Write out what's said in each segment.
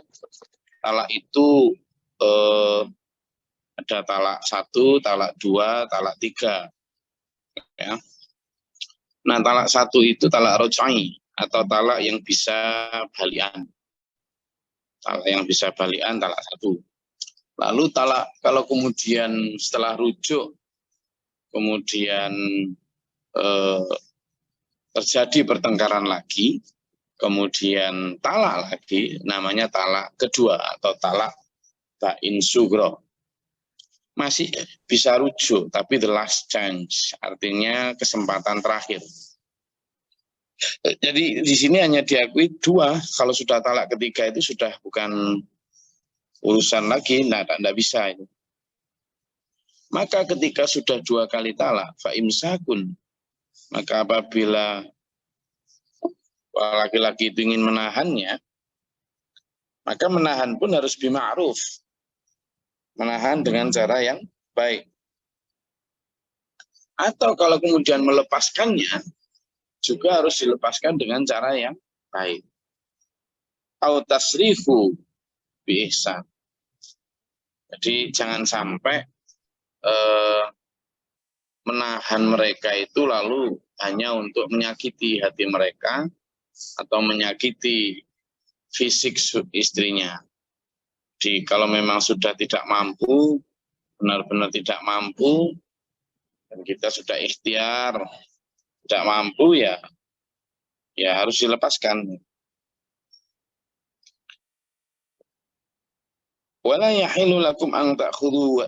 mengatakan talak itu ada talak 1, talak 2, talak 3. Ya. Nah, talak 1 itu talak rojai atau talak yang bisa balian. Talak yang bisa balian talak 1. Lalu talak kalau kemudian setelah rujuk kemudian terjadi pertengkaran lagi, kemudian talak lagi, namanya talak kedua atau talak bain sugro. Masih bisa rujuk, tapi the last chance, artinya kesempatan terakhir. Jadi di sini hanya diakui 2, kalau sudah talak ketiga itu sudah bukan urusan lagi, nah tidak bisa itu. Maka ketika sudah 2 kali talak, fa'imsakun, maka apabila laki-laki itu ingin menahannya, maka menahan pun harus bima'ruf. Menahan dengan cara yang baik. Atau kalau kemudian melepaskannya, juga harus dilepaskan dengan cara yang baik. Au tasrifu bi ihsan. Jadi jangan sampai menahan mereka itu lalu hanya untuk menyakiti hati mereka atau menyakiti fisik istrinya. Jadi kalau memang sudah tidak mampu, benar-benar tidak mampu, dan kita sudah ikhtiar, tidak mampu ya harus dilepaskan. Wala yahilu lakum an ta'khudhu.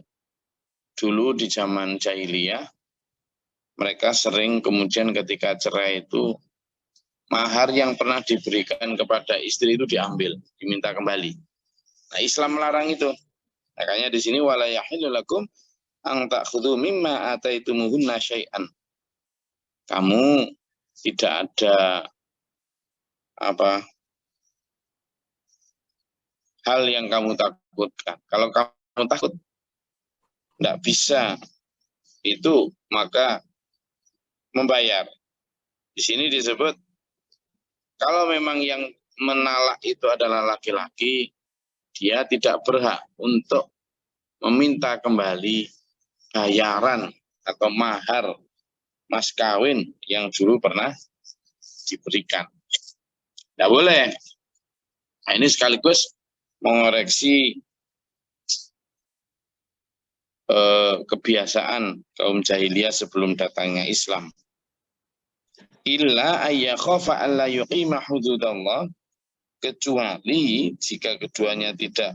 Dulu di zaman jahiliyah, mereka sering kemudian ketika cerai itu, mahar yang pernah diberikan kepada istri itu diambil, diminta kembali. Nah, Islam melarang itu. Makanya di sini wala yahilu lakum an ta'khudhu mimma ataitumuhunna syai'an. Kamu tidak ada hal yang kamu takutkan. Kalau kamu takut tidak bisa itu, maka membayar. Di sini disebut kalau memang yang menalak itu adalah laki-laki, dia tidak berhak untuk meminta kembali bayaran atau mahar mas kawin yang dulu pernah diberikan. Tidak boleh. Nah, ini sekaligus mengoreksi kebiasaan kaum jahiliyah sebelum datangnya Islam. Illa ayyakhafa alla yuqima hududallah, kecuali jika keduanya tidak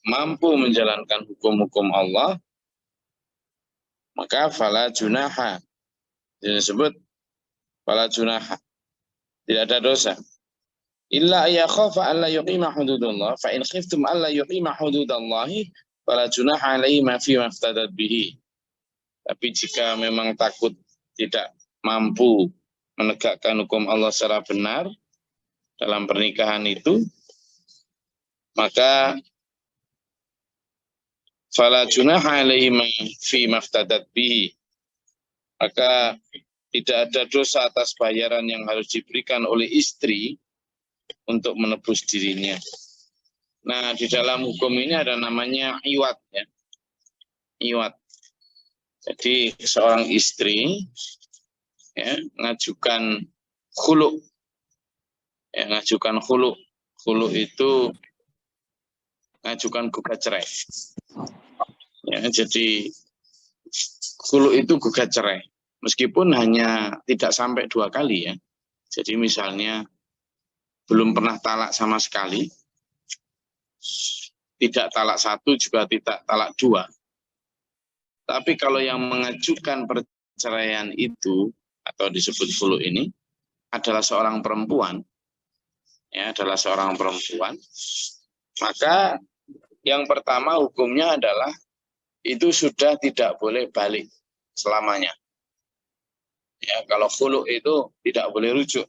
mampu menjalankan hukum-hukum Allah, maka fala junaha, disebut fala junaha, tidak ada dosa. Illa ayyakhafa alla yuqima hududallah, fa in khiftum alla yuqima hududallahi fala junaha alaihi ma fi maftadat bihi. Tapi jika memang takut tidak mampu menegakkan hukum Allah secara benar dalam pernikahan itu, maka fala junaha alaihi ma fi maftadat bihi, maka tidak ada dosa atas bayaran yang harus diberikan oleh istri untuk menebus dirinya. Nah, di dalam hukum ini ada namanya iwat, ya. Iwat. Jadi seorang istri ya, ngajukan khulu. Ya, ngajukan khulu. Khulu itu ngajukan gugat cerai. Ya, jadi khulu itu gugat cerai. Meskipun hanya tidak sampai 2 kali ya. Jadi misalnya belum pernah talak sama sekali, tidak talak 1 juga tidak talak 2. Tapi kalau yang mengajukan perceraian itu atau disebut khulu ini adalah seorang perempuan, ya, adalah seorang perempuan, maka yang pertama hukumnya adalah itu sudah tidak boleh balik selamanya. Ya, kalau khulu itu tidak boleh rujuk,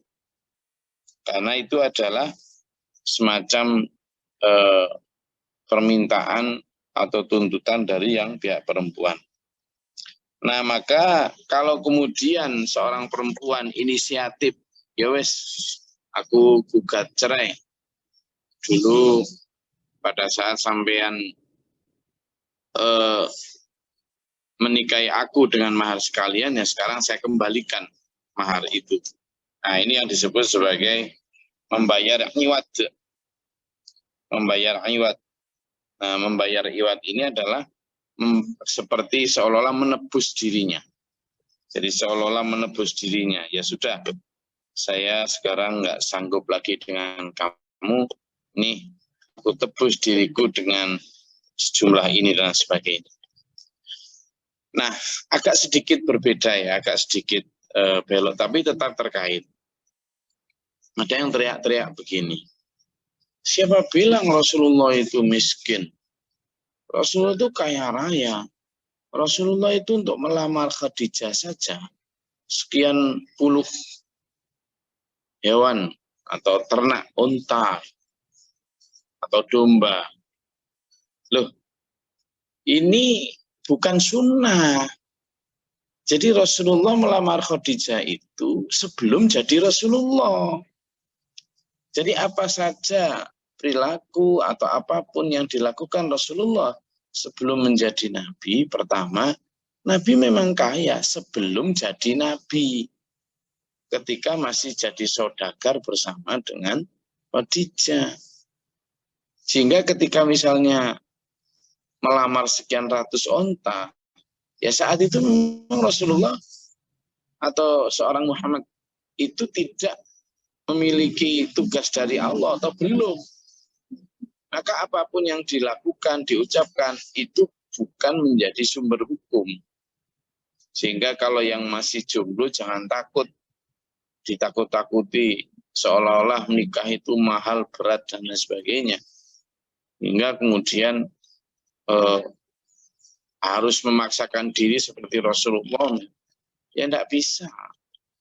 karena itu adalah semacam permintaan atau tuntutan dari yang pihak perempuan. Nah, maka kalau kemudian seorang perempuan inisiatif, ya wes, aku gugat cerai. Dulu pada saat sampean menikahi aku dengan mahar sekalian, ya sekarang saya kembalikan mahar itu. Nah, ini yang disebut sebagai membayar iwad. Membayar iwad. Nah, membayar iwad ini adalah seperti seolah-olah menebus dirinya. Jadi seolah-olah menebus dirinya. Ya sudah, saya sekarang nggak sanggup lagi dengan kamu. Nih, aku tebus diriku dengan sejumlah ini dan sebagainya. Nah, agak sedikit berbeda ya, agak sedikit belok, tapi tetap terkait. Ada yang teriak-teriak begini, siapa bilang Rasulullah itu miskin? Rasulullah itu kaya raya. Rasulullah itu untuk melamar Khadijah saja, sekian puluh hewan atau ternak, unta atau domba. Loh, ini bukan sunnah. Jadi Rasulullah melamar Khadijah itu sebelum jadi Rasulullah. Jadi apa saja perilaku atau apapun yang dilakukan Rasulullah sebelum menjadi Nabi, pertama, Nabi memang kaya sebelum jadi Nabi. Ketika masih jadi saudagar bersama dengan Khadijah. Sehingga ketika misalnya melamar sekian ratus onta, ya saat itu memang Rasulullah atau seorang Muhammad itu tidak memiliki tugas dari Allah atau belum. Maka apapun yang dilakukan, diucapkan, itu bukan menjadi sumber hukum. Sehingga kalau yang masih jomblo jangan takut, ditakut-takuti, seolah-olah nikah itu mahal, berat, dan lain sebagainya. Hingga kemudian harus memaksakan diri seperti Rasulullah. Ya tidak bisa.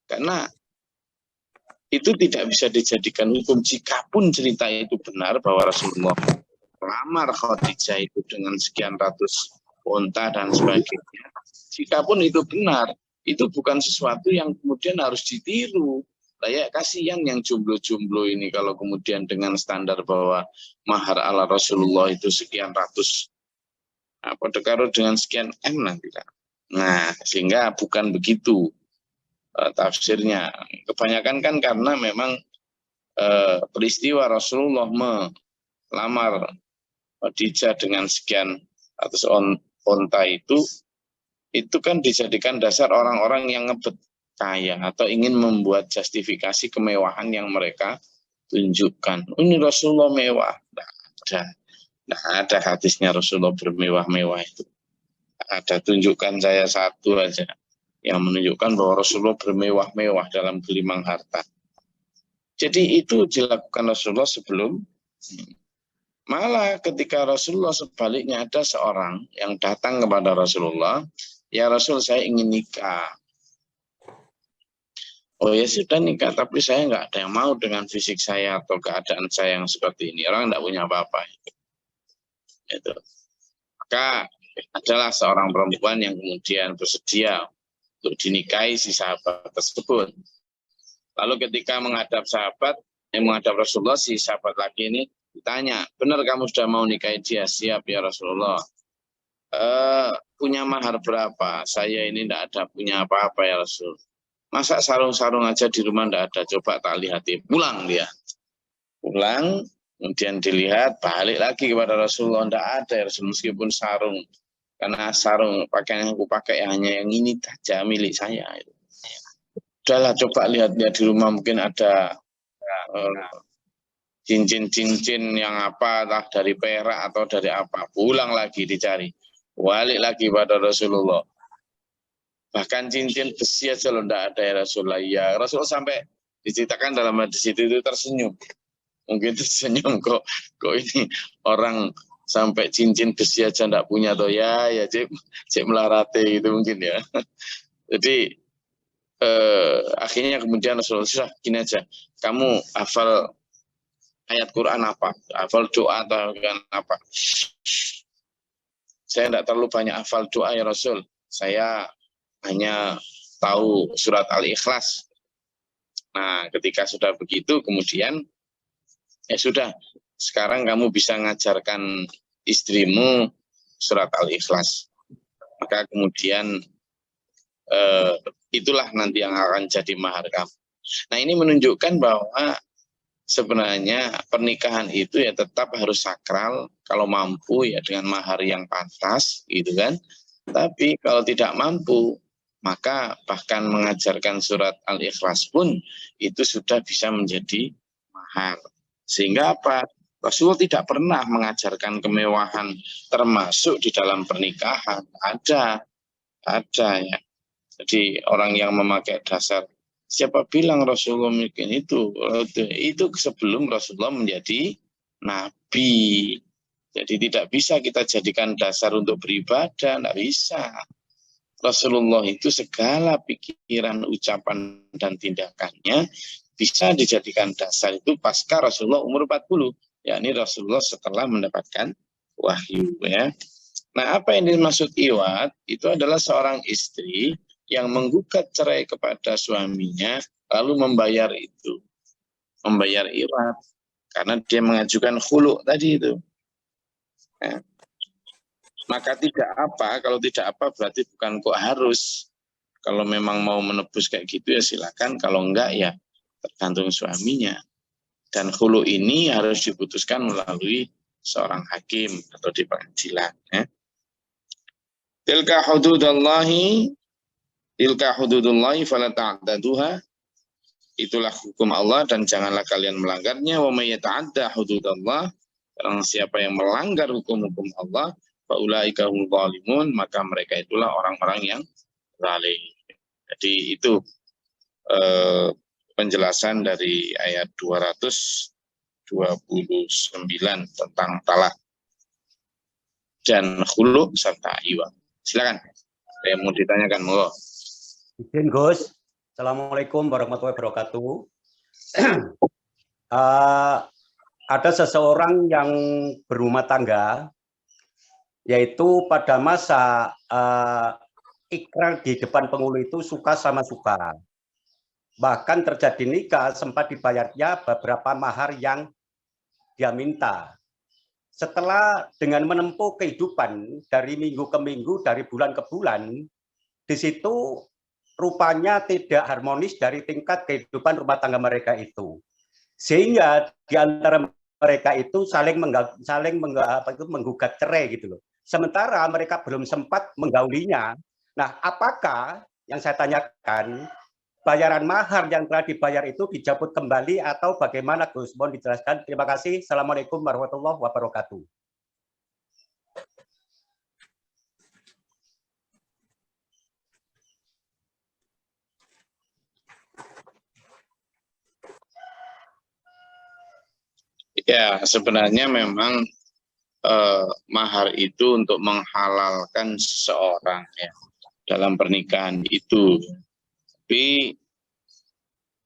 Karena itu tidak bisa dijadikan hukum. Jikapun cerita itu benar bahwa Rasulullah melamar Khadijah itu dengan sekian ratus unta dan sebagainya. Jikapun itu benar, itu bukan sesuatu yang kemudian harus ditiru. Kayak kasihan yang jomblo-jomblo ini kalau kemudian dengan standar bahwa mahar ala Rasulullah itu sekian ratus, apa dekaro dengan sekian M nanti kan. Nah, sehingga bukan begitu tafsirnya. Kebanyakan kan karena memang peristiwa Rasulullah melamar Khadijah dengan sekian ratus onta itu kan dijadikan dasar orang-orang yang ngebet kaya atau ingin membuat justifikasi kemewahan yang mereka tunjukkan. Ini Rasulullah mewah. Nah, ada hadisnya Rasulullah bermewah-mewah itu. Ada, tunjukkan saya satu aja yang menunjukkan bahwa Rasulullah bermewah-mewah dalam gelimang harta. Jadi itu dilakukan Rasulullah sebelum. Malah ketika Rasulullah sebaliknya ada seorang yang datang kepada Rasulullah, ya Rasul saya ingin nikah. Oh ya sudah nikah, tapi saya nggak ada yang mau dengan fisik saya atau keadaan saya yang seperti ini. Orang nggak punya apa-apa. Itu. Maka adalah seorang perempuan yang kemudian bersedia untuk dinikahi si sahabat tersebut. Lalu ketika menghadap Rasulullah, si sahabat laki ini ditanya, benar kamu sudah mau nikahi dia? Siap ya Rasulullah. Punya mahar berapa? Saya ini tidak ada punya apa-apa ya Rasul. Masa sarung-sarung aja di rumah tidak ada? Coba tak lihat. Pulang dia. Pulang, kemudian dilihat, balik lagi kepada Rasulullah. Tidak ada ya Rasul, meskipun sarung. Karena sarung pakaian yang aku pakai hanya yang ini saja milik saya. Udahlah coba lihat-lihat di rumah mungkin ada cincin-cincin yang apa, entah dari perak atau dari apa. Pulang lagi dicari. Balik lagi pada Rasulullah. Bahkan cincin besi aja loh tidak ada ya Rasulullah. Ya Rasulullah sampai diceritakan dalam hadis itu tersenyum. Mungkin tersenyum kok ini orang sampai cincin besi aja enggak punya toh ya cek melarate gitu mungkin ya. Jadi akhirnya kemudian Rasulullah sudah gini aja, kamu hafal ayat Quran apa, hafal doa atau apa? Saya enggak terlalu banyak hafal doa ya Rasul, saya hanya tahu surat Al-Ikhlas. Nah ketika sudah begitu kemudian ya sudah, sekarang kamu bisa ngajarkan istrimu surat Al-Ikhlas. Maka kemudian itulah nanti yang akan jadi mahar kamu. Nah, ini menunjukkan bahwa sebenarnya pernikahan itu ya tetap harus sakral, kalau mampu ya dengan mahar yang pantas gitu kan. Tapi kalau tidak mampu, maka bahkan mengajarkan surat Al-Ikhlas pun itu sudah bisa menjadi mahar. Sehingga apa? Rasulullah tidak pernah mengajarkan kemewahan termasuk di dalam pernikahan. Ada ya. Jadi orang yang memakai dasar, siapa bilang Rasulullah bikin itu? Itu sebelum Rasulullah menjadi nabi. Jadi tidak bisa kita jadikan dasar untuk beribadah, tidak bisa. Rasulullah itu segala pikiran, ucapan, dan tindakannya bisa dijadikan dasar itu pasca Rasulullah umur 40. Yakni Rasulullah setelah mendapatkan wahyu. Ya. Nah, apa yang dimaksud iwat? Itu adalah seorang istri yang menggugat cerai kepada suaminya, lalu membayar itu. Membayar iwat. Karena dia mengajukan khulu tadi itu. Ya. Maka tidak apa, kalau tidak apa berarti bukan kok harus. Kalau memang mau menebus kayak gitu ya silakan, kalau enggak ya tergantung suaminya. Dan khulu ini harus diputuskan melalui seorang hakim atau di pengadilan. Ya. Tilka hududullahi fala ta'taduha. Itulah hukum Allah dan janganlah kalian melanggarnya. Wa may yata'adda hududallah, barang siapa yang melanggar hukum-hukum Allah, fa ulaika humul zalimun, maka mereka itulah orang-orang yang zalim. Jadi itu penjelasan dari ayat 229 tentang talak dan khulu serta iwat. Silakan. Saya mau ditanyakan, monggo. Izin Gus. Assalamualaikum warahmatullahi wabarakatuh. Ada seseorang yang berumah tangga, yaitu pada masa ikrar di depan penghulu itu suka sama suka. Bahkan terjadi nikah, sempat dibayarnya beberapa mahar yang dia minta. Setelah dengan menempuh kehidupan dari minggu ke minggu, dari bulan ke bulan, di situ rupanya tidak harmonis dari tingkat kehidupan rumah tangga mereka itu. Sehingga di antara mereka itu saling menggugat cerai gitu loh. Sementara mereka belum sempat menggaulinya. Nah, apakah yang saya tanyakan, bayaran mahar yang telah dibayar itu dicabut kembali atau bagaimana, Gus? Mohon dijelaskan. Terima kasih. Assalamualaikum warahmatullahi wabarakatuh. Ya, sebenarnya memang mahar itu untuk menghalalkan seseorang ya dalam pernikahan itu. Tapi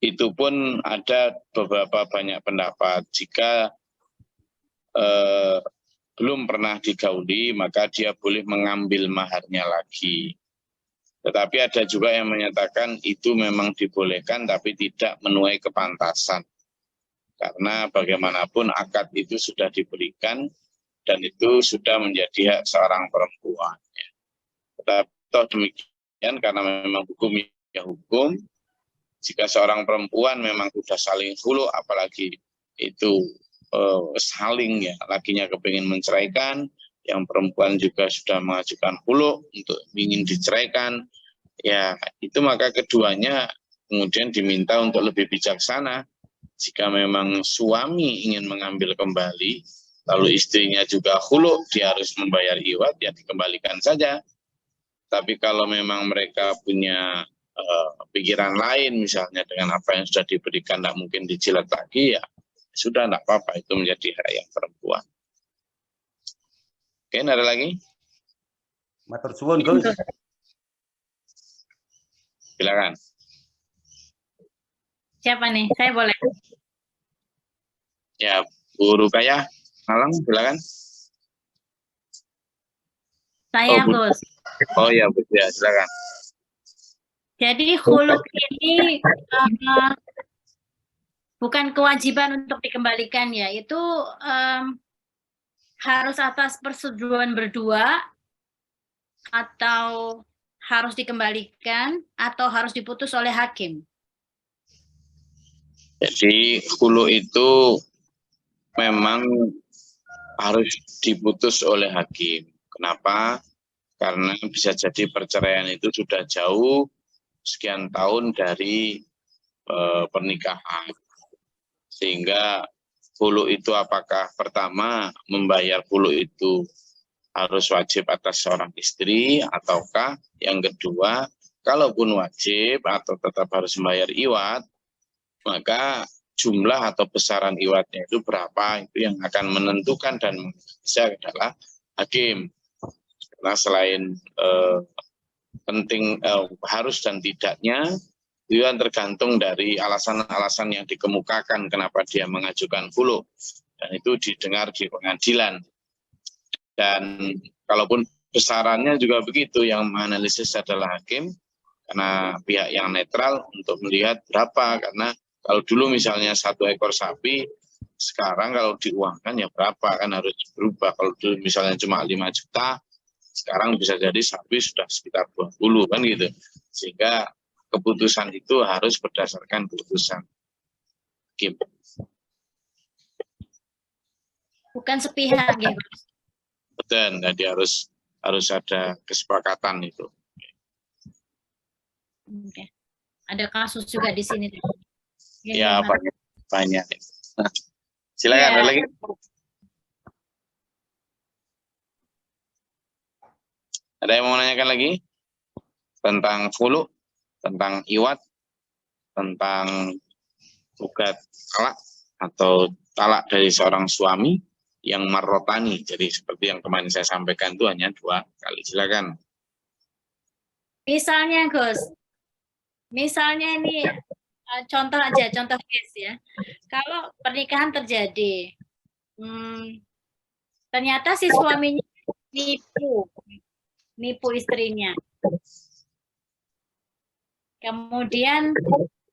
itu pun ada beberapa banyak pendapat. Jika belum pernah digauli, maka dia boleh mengambil maharnya lagi. Tetapi ada juga yang menyatakan itu memang dibolehkan tapi tidak menuai kepantasan. Karena bagaimanapun akad itu sudah diberikan dan itu sudah menjadi hak seorang perempuan. Tetapi toh demikian karena memang hukum ya hukum, jika seorang perempuan memang sudah saling khulu, apalagi itu saling ya, lakinya kepingin menceraikan, yang perempuan juga sudah mengajukan khulu untuk ingin diceraikan, ya itu maka keduanya kemudian diminta untuk lebih bijaksana. Jika memang suami ingin mengambil kembali, lalu istrinya juga khulu, dia harus membayar iwat, ya dikembalikan saja. Tapi kalau memang mereka punya pikiran lain, misalnya dengan apa yang sudah diberikan tidak mungkin dijilat lagi, ya sudah tidak apa-apa, itu menjadi hak yang perempuan. Oke, ada lagi? Matur suwun, Gus. Silakan. Siapa nih? Saya boleh? Ya, Bu Rukayah Malang, silakan. Saya, Gus. Oh ya, Bu, ya, silakan. Jadi khuluk ini bukan kewajiban untuk dikembalikan ya, itu harus atas persetujuan berdua atau harus dikembalikan atau harus diputus oleh hakim? Jadi hulu itu memang harus diputus oleh hakim. Kenapa? Karena bisa jadi perceraian itu sudah jauh sekian tahun dari pernikahan. Sehingga hulu itu apakah pertama membayar hulu itu harus wajib atas seorang istri, ataukah yang kedua, kalaupun wajib atau tetap harus membayar iwat, maka jumlah atau besaran iwatnya itu berapa, itu yang akan menentukan dan bisa adalah hakim. Karena selain penting harus dan tidaknya, itu yang tergantung dari alasan-alasan yang dikemukakan kenapa dia mengajukan hulu, dan itu didengar di pengadilan. Dan kalaupun besarannya juga begitu, yang menganalisis adalah hakim, karena pihak yang netral untuk melihat berapa. Karena kalau dulu misalnya 1 ekor sapi, sekarang kalau diuangkan ya berapa, kan harus berubah. Kalau dulu misalnya cuma 5 juta, sekarang bisa jadi sapi sudah sekitar 20 kan gitu. Sehingga keputusan itu harus berdasarkan keputusan hakim. Bukan sepihak gitu. Betul, jadi harus ada kesepakatan itu. Oke. Ada kasus juga di sini. Ya, banyak. Nah, silakan, Ya. ada lagi. Ada yang mau menanyakan lagi tentang hulu, tentang iwat, tentang gugat talak atau talak dari seorang suami yang marrotani. Jadi seperti yang kemarin saya sampaikan itu hanya 2 kali. Silakan. Misalnya Gus, misalnya ini contoh aja, contoh case ya. Kalau pernikahan terjadi, ternyata si suaminya nipu istrinya. Kemudian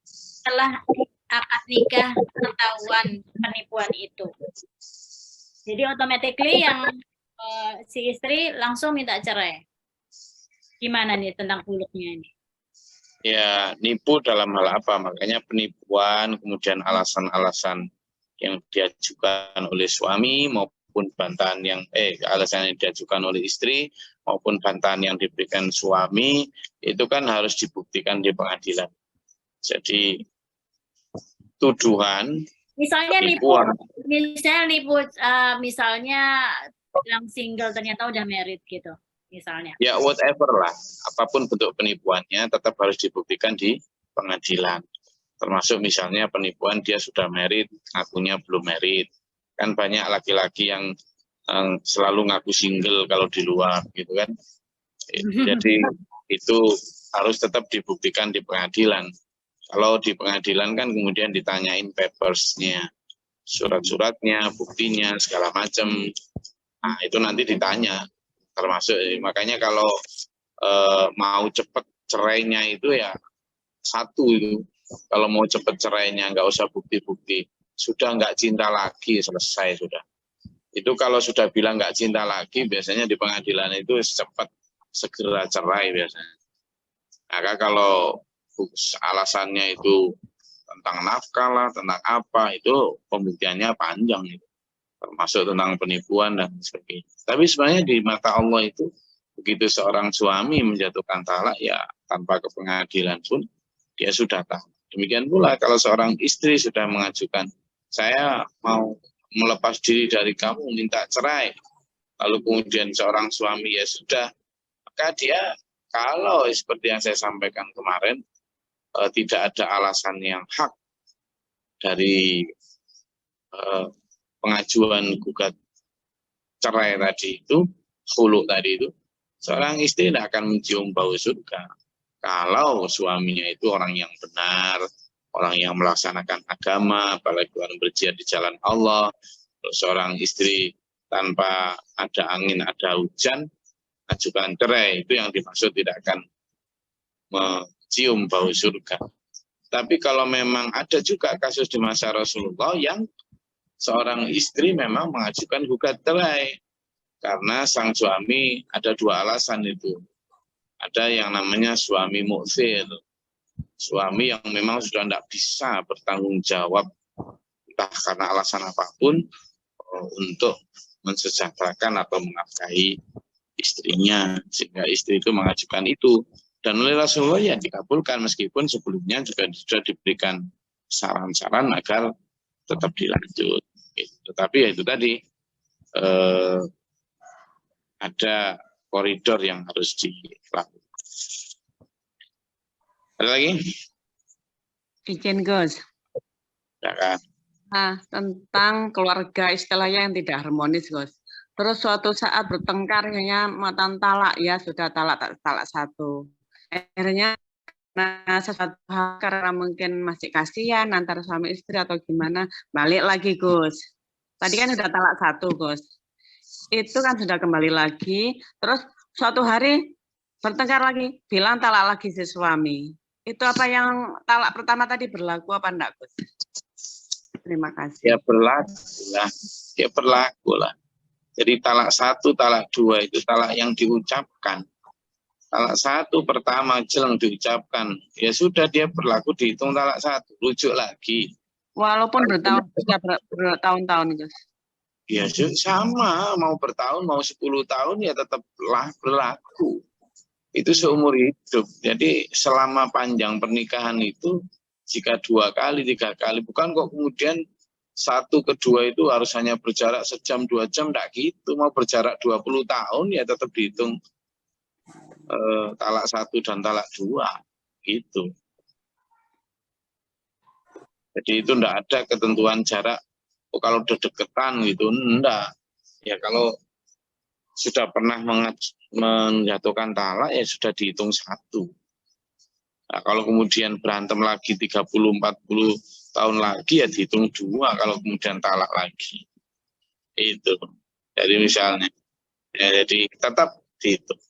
setelah akad nikah ketahuan penipuan itu. Jadi automatically yang si istri langsung minta cerai. Gimana nih tentang huluknya ini? Ya, nipu dalam hal apa? Makanya penipuan, kemudian alasan-alasan yang diajukan oleh suami maupun bantahan yang alasan yang diajukan oleh istri maupun bantahan yang diberikan suami itu kan harus dibuktikan di pengadilan. Jadi tuduhan misalnya penipuan, misalnya yang single ternyata udah married gitu misalnya. Ya whatever lah, apapun bentuk penipuannya tetap harus dibuktikan di pengadilan. Termasuk misalnya penipuan dia sudah married, ngakunya belum married. Kan banyak laki-laki yang selalu ngaku single kalau di luar gitu kan. Jadi itu harus tetap dibuktikan di pengadilan. Kalau di pengadilan kan kemudian ditanyain papersnya, surat-suratnya, buktinya, segala macam. Nah itu nanti ditanya. Termasuk makanya kalau mau cepat cerainya itu ya satu itu, kalau mau cepat cerainya nggak usah bukti-bukti, sudah nggak cinta lagi, selesai sudah. Itu kalau sudah bilang nggak cinta lagi, biasanya di pengadilan itu cepat segera cerai biasanya. Maka kalau alasannya itu tentang nafkah lah, tentang apa, itu pembuktiannya panjang itu. Termasuk tentang penipuan dan sebagainya. Tapi sebenarnya di mata Allah itu, begitu seorang suami menjatuhkan talak, ya tanpa ke pengadilan pun, dia sudah tahu. Demikian pula kalau seorang istri sudah mengajukan, saya mau melepas diri dari kamu, minta cerai. Lalu kemudian seorang suami ya sudah, maka dia kalau seperti yang saya sampaikan kemarin, tidak ada alasan yang hak dari pengajuan gugat cerai tadi itu, hulu tadi itu, seorang istri tidak akan mencium bau surga. Kalau suaminya itu orang yang benar, orang yang melaksanakan agama, apalagi orang berjihad di jalan Allah, seorang istri tanpa ada angin, ada hujan, ajukan cerai, itu yang dimaksud tidak akan mencium bau surga. Tapi kalau memang ada juga kasus di masa Rasulullah yang seorang istri memang mengajukan gugat cerai karena sang suami ada dua alasan itu. Ada yang namanya suami mu'thir, suami yang memang sudah tidak bisa bertanggung jawab entah karena alasan apapun untuk mensejahterakan atau menafkahi istrinya, sehingga istri itu mengajukan itu. Dan oleh Rasulullah ya dikabulkan meskipun sebelumnya juga sudah diberikan saran-saran agar tetap dilanjut. Tetapi ya itu tadi ada koridor yang harus dilakukan. Ada lagi? Izin Gus. Ya kan? Nah, tentang keluarga istilahnya yang tidak harmonis Gus. Terus suatu saat bertengkar hanya matan talak ya sudah talak satu. Akhirnya nah sesuatu hal karena mungkin masih kasihan antara suami istri atau gimana balik lagi Gus. Tadi kan sudah talak satu Gus. Itu kan sudah kembali lagi. Terus suatu hari bertengkar lagi bilang talak lagi si suami. Itu apa yang talak pertama tadi berlaku apa enggak Gus? Terima kasih. Ya berlaku lah. Jadi talak satu, talak dua itu talak yang diucapkan. Talak satu pertama jelang diucapkan, ya sudah dia berlaku dihitung talak satu, rujuk lagi. Walaupun bertahun-tahun Gus. Ya sama, mau bertahun, mau 10 tahun ya tetap berlaku. Itu seumur hidup. Jadi selama panjang pernikahan itu, jika 2 kali, 3 kali, bukan kok kemudian 1 ke 2 itu harus hanya berjarak sejam, 2 jam, enggak gitu. Mau berjarak 20 tahun ya tetap dihitung talak 1 dan talak 2 gitu. Jadi itu enggak ada ketentuan jarak kalau udah deketan gitu, enggak. Ya kalau sudah pernah menjatuhkan talak ya sudah dihitung 1. Nah, kalau kemudian berantem lagi 30-40 tahun lagi ya dihitung 2 kalau kemudian talak lagi. Itu. Jadi misalnya ya, jadi tetap dihitung.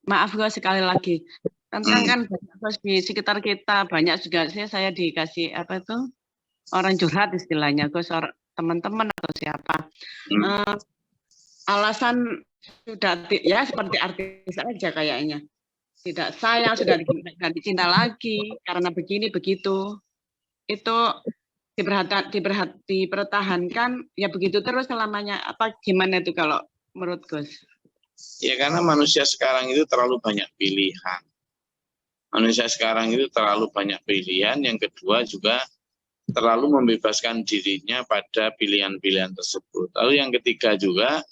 Maaf Gus sekali lagi. Tentang kan di sekitar kita banyak juga saya dikasih apa itu orang curhat istilahnya Gus, teman-teman atau siapa. Alasan sudah ya seperti artis aja kayaknya. Tidak sayang, sudah tidak dicinta lagi karena begini begitu. Itu dipertahankan ya begitu terus selamanya. Apa gimana itu kalau menurut Gus? Ya karena manusia sekarang itu terlalu banyak pilihan. Manusia sekarang itu terlalu banyak pilihan. Yang kedua juga terlalu membebaskan dirinya pada pilihan-pilihan tersebut. Lalu yang ketiga juga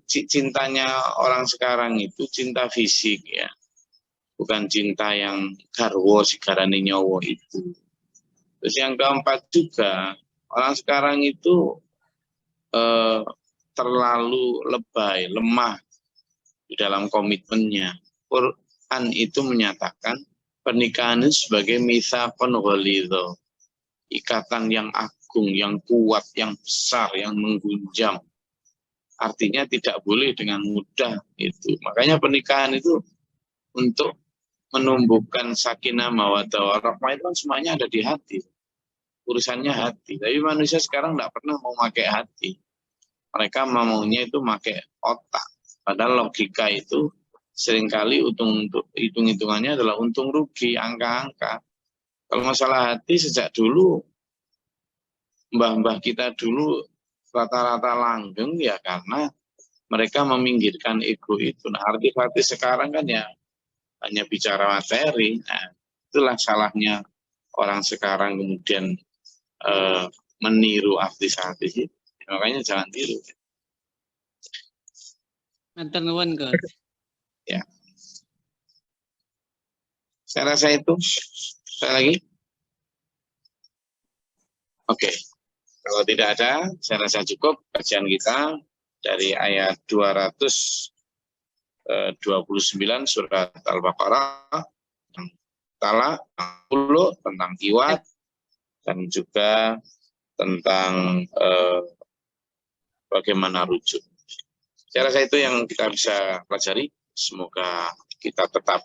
cintanya orang sekarang itu cinta fisik ya. Bukan cinta yang garwo sigarane nyawa itu. Terus yang keempat juga orang sekarang itu terlalu lebay, lemah di dalam komitmennya. Quran itu menyatakan pernikahan itu sebagai mitsaqun ghalidha, ikatan yang agung, yang kuat, yang besar, yang menggunjam. Artinya tidak boleh dengan mudah itu. Makanya pernikahan itu untuk menumbuhkan sakinah mawaddah warahmah itu kan semuanya ada di hati. Urusannya hati. Tapi manusia sekarang tidak pernah mau pakai hati. Mereka maunya itu pakai otak. Padahal logika itu seringkali hitung-hitungannya adalah untung rugi, angka-angka. Kalau masalah hati sejak dulu, mbah-mbah kita dulu rata-rata langgeng ya karena mereka meminggirkan ego itu. Nah artis-artis sekarang kan ya hanya bicara materi. Nah, itulah salahnya orang sekarang kemudian meniru artis-artis itu. Makanya jangan tiru. Matur nuwun, Gus. Ya. Saya rasa itu. Saya lagi. Oke. Kalau tidak ada, saya rasa cukup kajian kita dari ayat 229 surat Al-Baqarah tentang talak, tentang kiwat, dan juga tentang bagaimana rujuk. Saya rasa itu yang kita bisa pelajari. Semoga kita tetap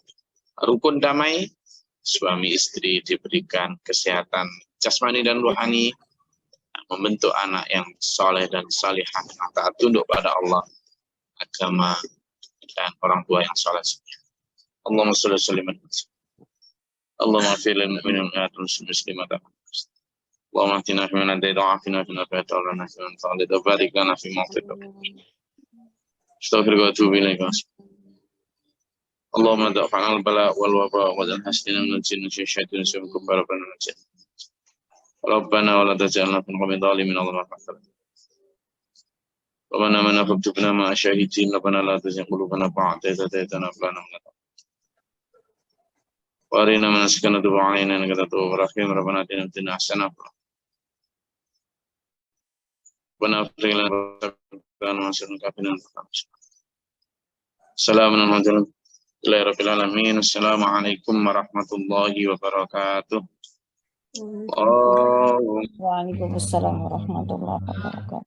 rukun damai, suami istri diberikan kesehatan jasmani dan rohani, membentuk anak yang soleh dan salihah, yang taat tunduk pada Allah, agama, dan orang tua yang soleh. Allahumma sholli wa sallim ala Allahumma ighfir lil mu'minina wal muslimat. Allahumma ahdina fi man hadayta wa afina fi man afayta wa lana fi man tawallayta wa barik lana fi ma a'tayta. Astaghfiruka wa atubu ilaik. Allahumma da'fa'na al-bala wal waba wa hasdina min al-jinni wa syaitan wa kubbara rabbana najat. Rabbana wa la taj'alna fi qawmin dhalimin Allahumma faghfir. Rabbana man akhbirna ma syahidin rabbana la tuzigh qulubana ba'da idh hadaytana wa hab lana wa arina manasikana tub 'alaina innaka tawwabur rahim. Rabbana atina fid dunya hasanah wa qina adzabannar. Assalamualaikum warahmatullahi wabarakatuh. Waalaikumsalam warahmatullahi wabarakatuh.